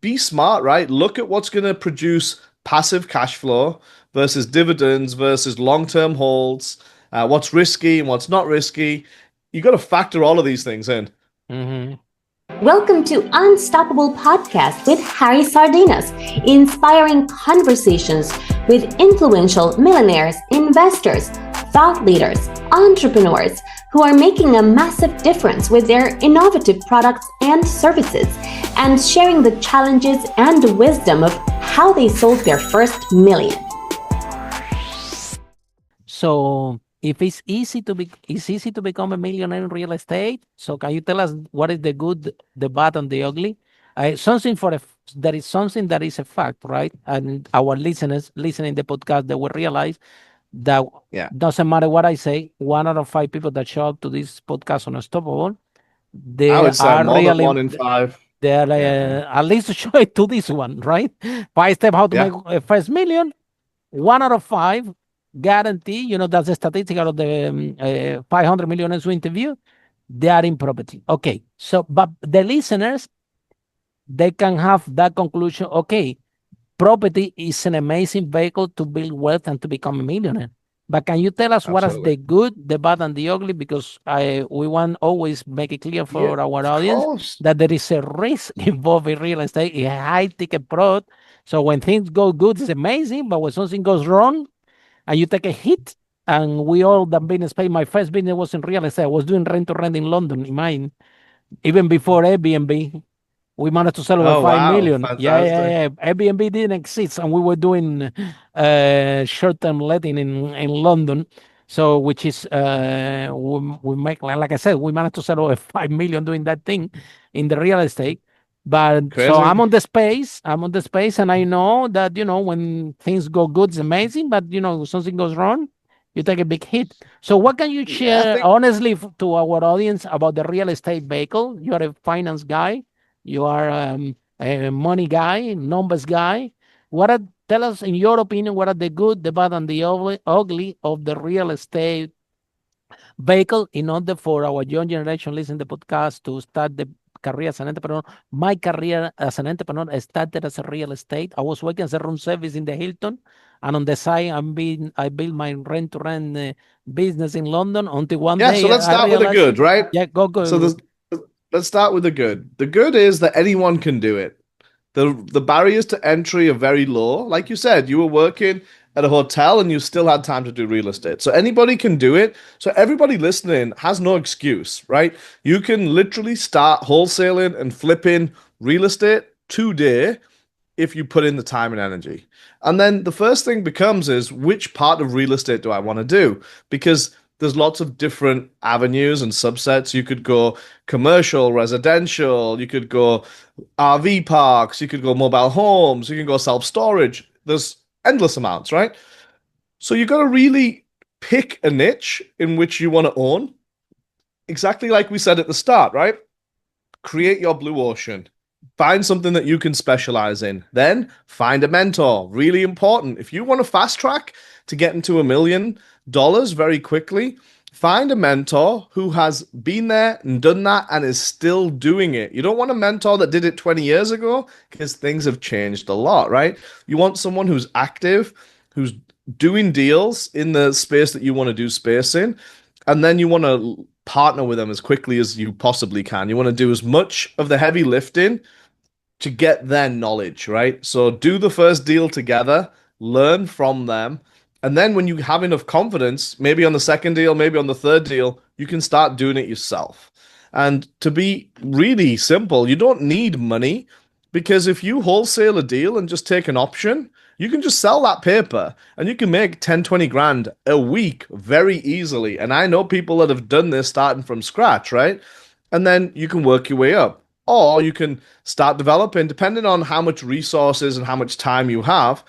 be smart, right? Look at what's going to produce passive cash flow versus dividends versus long-term holds, what's risky and what's not risky. You got to factor all of these things in. Mm-hmm. Welcome to Unstoppable Podcast with Harry Sardinas, inspiring conversations with influential millionaires, investors, thought leaders, entrepreneurs who are making a massive difference with their innovative products and services, and sharing the challenges and the wisdom of how they sold their first million. So if it's easy to become a millionaire in real estate. So can you tell us what is the good, the bad, and the ugly? Something that is something that is a fact, right? And our listeners listening the podcast, they will realize that Yeah. doesn't matter what I say. 1 out of 5 people that show up to this podcast on Unstoppable, I they would say are more than really one in five. they are Yeah. at least show it to this one, right? 5 steps how to Yeah. make a first million. 1 out of 5 guarantee, that's the statistic out of the 500 millionaires we interview, they are in property. Okay. So, but the listeners, they can have that conclusion. Okay, property is an amazing vehicle to build wealth and to become a millionaire. But can you tell us what is Absolutely. the good, the bad, and the ugly? Because we want always make it clear Yeah, for our of audience course. that there is a risk involved in real estate, a high ticket product. So when things go good, it's amazing. But when something goes wrong, and you take a hit. And we all done business pay. My first business was in real estate. I was doing rent to rent in London, in mine, even before Airbnb. We managed to sell over Oh, five wow. million. Yeah, yeah, Fantastic. yeah. Airbnb didn't exist, and we were doing short-term letting in London. So, which is we make like I said, we managed to sell over 5 million doing that thing in the real estate. But so Crazy. I'm on the space, and I know that when things go good, it's amazing. But something goes wrong, you take a big hit. So, what can you Yeah, I share think honestly to our audience about the real estate vehicle? You are a finance guy, you are a money guy, numbers guy. Tell us, in your opinion, what are the good, the bad, and the ugly of the real estate vehicle in order for our young generation listening to the podcast to start the career as an entrepreneur? My career as an entrepreneur started as a real estate. I was working as a room service in the Hilton, and on the side, I built my rent to rent business in London until one yeah, so day let's I start with the realized, good, right? yeah, So go. there's let's start with the good. The good is that anyone can do it. The barriers to entry are very low. Like you said, you were working at a hotel and you still had time to do real estate. So anybody can do it. So everybody listening has no excuse, right? You can literally start wholesaling and flipping real estate today if you put in the time and energy. And then the first thing becomes is which part of real estate do I want to do? Because there's lots of different avenues and subsets. You could go commercial, residential, you could go RV parks, you could go mobile homes, you can go self-storage. There's endless amounts, right? So you got to really pick a niche in which you want to own. Exactly like we said at the start, right? Create your blue ocean. Find something that you can specialize in. Then find a mentor. Really important. If you want to fast track to get into $1 million very quickly, find a mentor who has been there and done that and is still doing it. You don't want a mentor that did it 20 years ago because things have changed a lot, right? You want someone who's active, who's doing deals in the space that you want to do space in, and then you want to partner with them as quickly as you possibly can. You want to do as much of the heavy lifting to get their knowledge, right? So do the first deal together, learn from them, and then when you have enough confidence, maybe on the second deal, maybe on the third deal, you can start doing it yourself. And to be really simple, you don't need money because if you wholesale a deal and just take an option, you can just sell that paper and you can make 10, 20 grand a week very easily. And I know people that have done this starting from scratch, right? And then you can work your way up. Or you can start developing, depending on how much resources and how much time you have.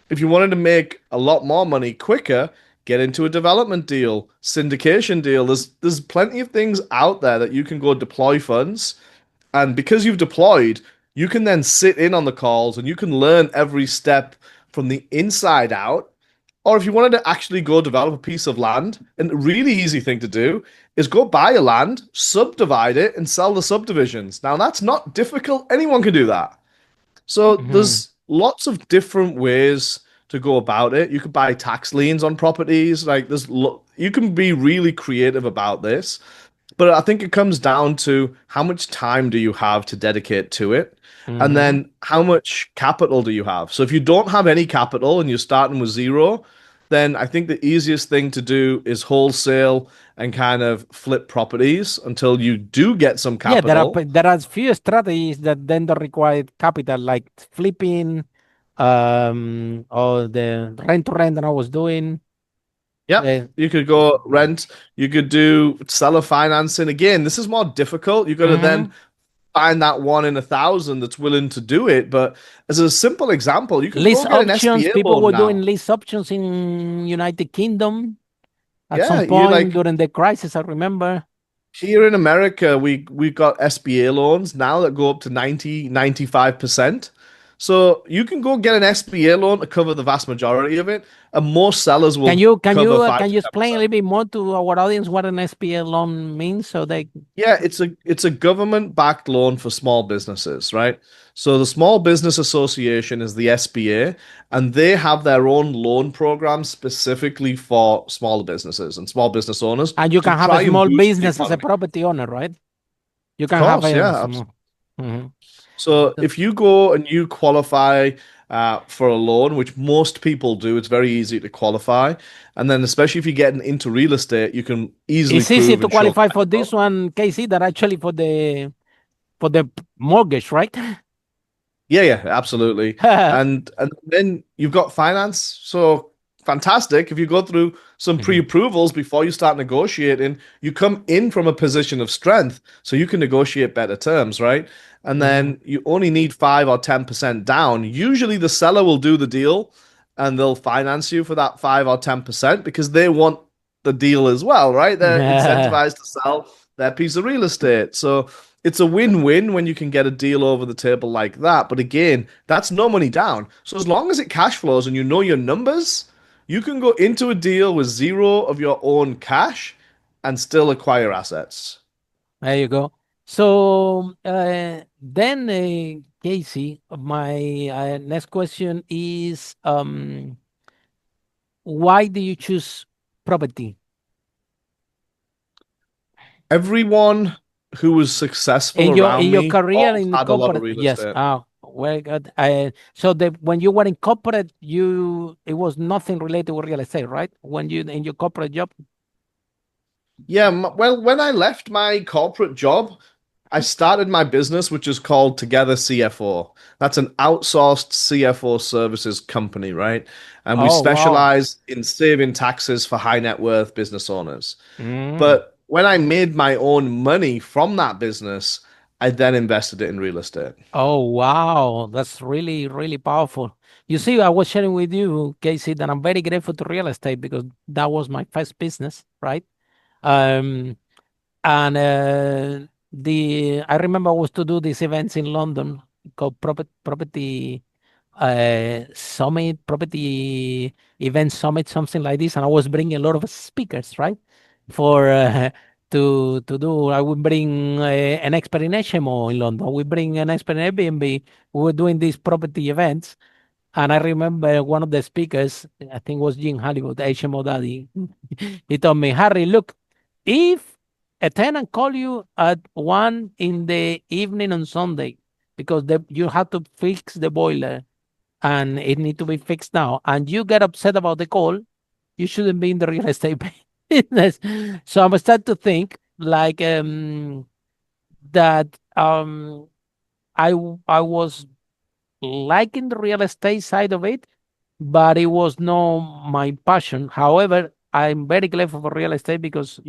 If you wanted to make a lot more money quicker, get into a development deal, syndication deal. There's plenty of things out there that you can go deploy funds. And because you've deployed, you can then sit in on the calls and you can learn every step from the inside out. Or if you wanted to actually go develop a piece of land, and a really easy thing to do is go buy a land, subdivide it, and sell the subdivisions. Now, that's not difficult. Anyone can do that. So Mhm. there's lots of different ways to go about it. You could buy tax liens on properties. Like you can be really creative about this. But I think it comes down to how much time do you have to dedicate to it? And Mhm. then how much capital do you have? So if you don't have any capital and you're starting with zero, then I think the easiest thing to do is wholesale and kind of flip properties until you do get some Yeah, capital. there are few strategies that then don't require capital, like flipping, or the rent to rent that I was doing. Yep. Uh, You could go rent. You could do seller financing. Again, this is more difficult. You got to then mhm. find that one in 1,000 that's willing to do it. But as a simple example, you can Lease go get an options. SBA People loan were doing now. lease options in United Kingdom at Yeah, some you point like during the crisis. I remember. here in America, we got SBA loans now that go up to 95%. So you can go get an SBA loan to cover the vast majority of it, and most sellers will cover 5 Can to you explain a 10%. little bit more to our audience what an SPA loan means, so they? Yeah, it's a government-backed loan for small businesses, right? So the Small Business Association is the SBA, and they have their own loan program specifically for small businesses and small business owners And you to can have a try and small boost the business as a economy. property owner, right? You Of can have course, a yeah. small. Mhm. So if you go and you qualify for a loan, which most people do, it's very easy to qualify. And then especially if you're getting into real estate, you can easily It's easy prove to and show qualify cash for flow. this one, Casey, than actually for the mortgage, right? Yeah, yeah, absolutely. And then you've got finance. So fantastic. If you go through some Mhm. pre-approvals before you start negotiating, you come in from a position of strength, so you can negotiate better terms, right? And Mhm. then you only need 5 or 10% down. Usually the seller will do the deal and they'll finance you for that 5 or 10% because they want the deal as well, right? They're incentivized to sell their piece of real estate. So it's a win-win when you can get a deal over the table like that. But again, that's no money down. So as long as it cash flows and you know your numbers, you can go into a deal with zero of your own cash and still acquire assets. There you go. So then, Casey, my next question is, why do you choose property Everyone who was successful in around your me career all in the had a lot of corporate? real Yes. estate. Oh, very good. So when you were in corporate, it was nothing related with real estate, right? When you in your corporate job. Yeah, well, when I left my corporate job, I started my business, which is called Together CFO. That's an outsourced CFO services company, right? And we Oh, wow. specialize in saving taxes for high net worth business owners. Mm. But when I made my own money from that business, I then invested it in real estate. Oh, wow. That's really, really powerful. You see, I was sharing with you, Casey, that I'm very grateful to real estate because that was my first business, right? Um, and the I remember I was to do these events in London called property summit, property event summit, something like this, and I was bringing a lot of speakers, right? For to do, I would bring an expert in HMO in London. We bring an expert in Airbnb. We were doing these property events, and I remember one of the speakers, I think it was Jim Hollywood, the HMO daddy. He told me, Harry, look, if a tenant call you at 1 in the evening on Sunday because you have to fix the boiler and it need to be fixed now, and you get upset about the call, you shouldn't be in the real estate business. So I'm start to think like that I was liking the real estate side of it, but it was not my passion. However, I'm very grateful for real estate because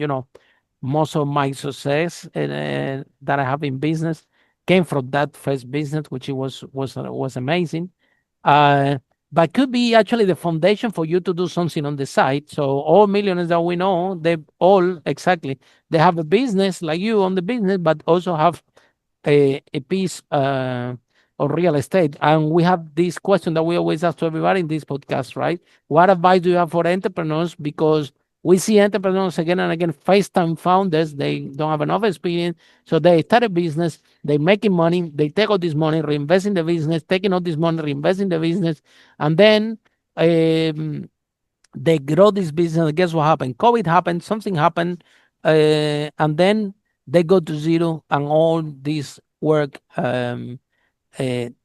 most of my success that I have in business came from that first business, which it was amazing. Uh, but could be actually the foundation for you to do something on the side. So all millionaires that we know, they all exactly they have a business like you on the business, but also have a piece of real estate. And we have this question that we always ask to everybody in this podcast, right? What advice do you have for entrepreneurs? Because We see entrepreneurs again and again, first-time founders, they don't have enough experience, so they start a business, they making money, they take all this money, reinvest in the business, taking all this money, reinvest in the business, and then they grow this business. Guess what happened? COVID happened, something happened, and then they go to zero, and all this work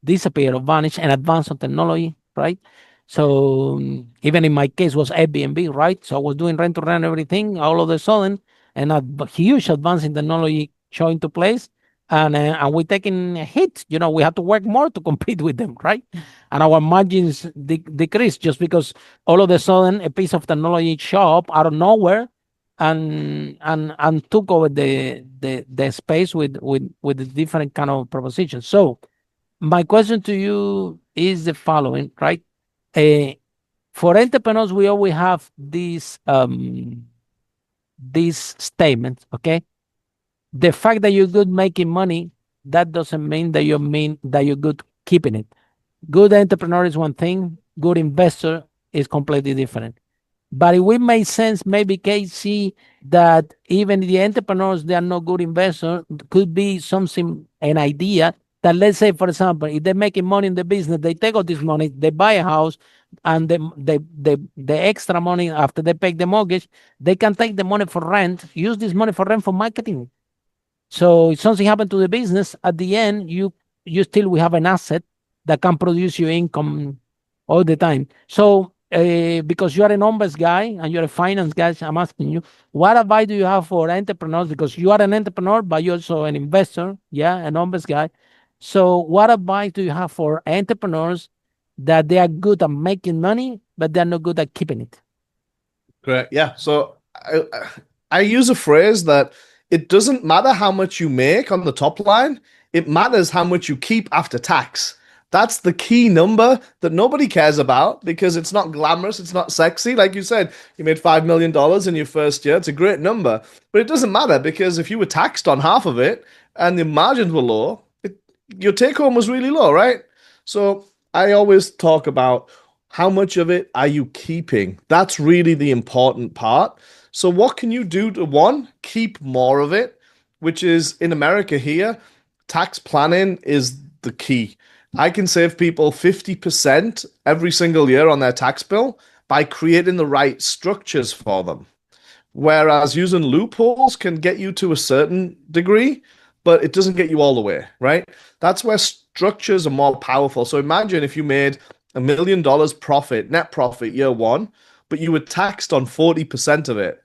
disappear or vanish and advance on technology, right? So even in my case was Airbnb, right? So I was doing rent to rent everything all of a sudden, and a huge advance in technology showing to place, and we're taking a hit. We have to work more to compete with them, right? And our margins decrease just because all of a sudden a piece of technology show up out of nowhere and took over the space with the different kind of propositions. So my question to you is the following, right? For entrepreneurs, we always have these statements, okay? The fact that you're good making money, that doesn't mean that you're good keeping it. Good entrepreneur is one thing, good investor is completely different. But it would make sense, maybe, KC, that even the entrepreneurs, they are not good investors, could be an idea that, let's say, for example, if they're making money in the business, they take all this money, they buy a house, and the extra money after they pay the mortgage, they can take the money for rent, use this money for rent for marketing. So if something happened to the business, at the end, you still will have an asset that can produce you income all the time. So because you are a numbers guy and you're a finance guy, I'm asking you, what advice do you have for entrepreneurs? Because you are an entrepreneur, but you're also an investor, a numbers guy. So what advice do you have for entrepreneurs that they are good at making money, but they're not good at keeping it? Correct. Yeah. So I use a phrase that it doesn't matter how much you make on the top line, it matters how much you keep after tax. That's the key number that nobody cares about because it's not glamorous, it's not sexy. Like you said, you made $5 million in your first year. It's a great number, but it doesn't matter because if you were taxed on half of it and the margins were low, your take home was really low, right? So I always talk about how much of it are you keeping? That's really the important part. So what can you do to, one, keep more of it, which is in America here, tax planning is the key. I can save people 50% every single year on their tax bill by creating the right structures for them. Whereas using loopholes can get you to a certain degree, but it doesn't get you all the way, right? That's where structures are more powerful. So imagine if you made $1 million profit, net profit year one, but you were taxed on 40% of it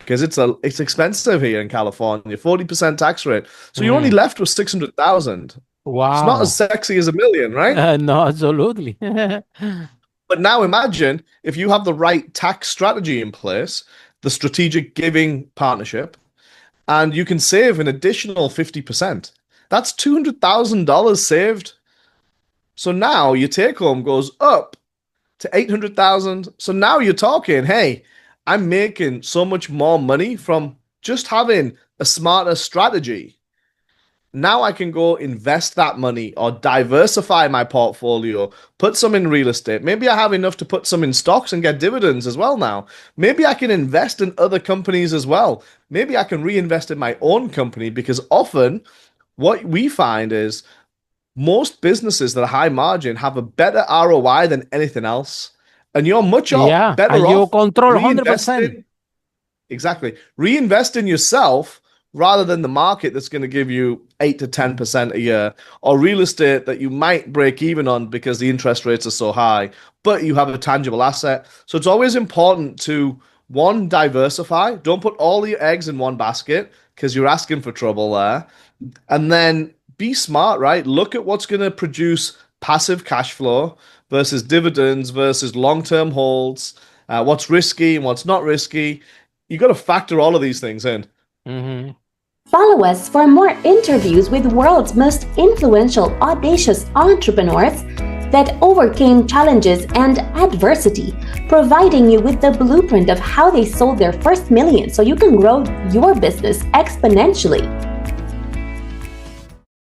because it's expensive here in California, 40% tax rate. So you're only left with 600,000. Wow. It's not as sexy as $1 million, right? No, absolutely. But now imagine if you have the right tax strategy in place, the strategic giving partnership, and you can save an additional 50%. That's $200,000 saved. So now your take home goes up to 800,000. So now you're talking, hey, I'm making so much more money from just having a smarter strategy. Now I can go invest that money or diversify my portfolio, put some in real estate. Maybe I have enough to put some in stocks and get dividends as well now. Maybe I can invest in other companies as well. Maybe I can reinvest in my own company because often what we find is most businesses that are high margin have a better ROI than anything else. And you're much better and off. You control 100%. Exactly. Reinvest in yourself rather than the market that's going to give you 8 to 10% a year, or real estate that you might break even on because the interest rates are so high, but you have a tangible asset. So it's always important to, one, diversify. Don't put all your eggs in one basket because you're asking for trouble there. And then be smart, right? Look at what's going to produce passive cash flow versus dividends versus long-term holds, what's risky and what's not risky. You got to factor all of these things in. Mm-hmm. Follow us for more interviews with world's most influential, audacious entrepreneurs that overcame challenges and adversity, providing you with the blueprint of how they sold their first million so you can grow your business exponentially.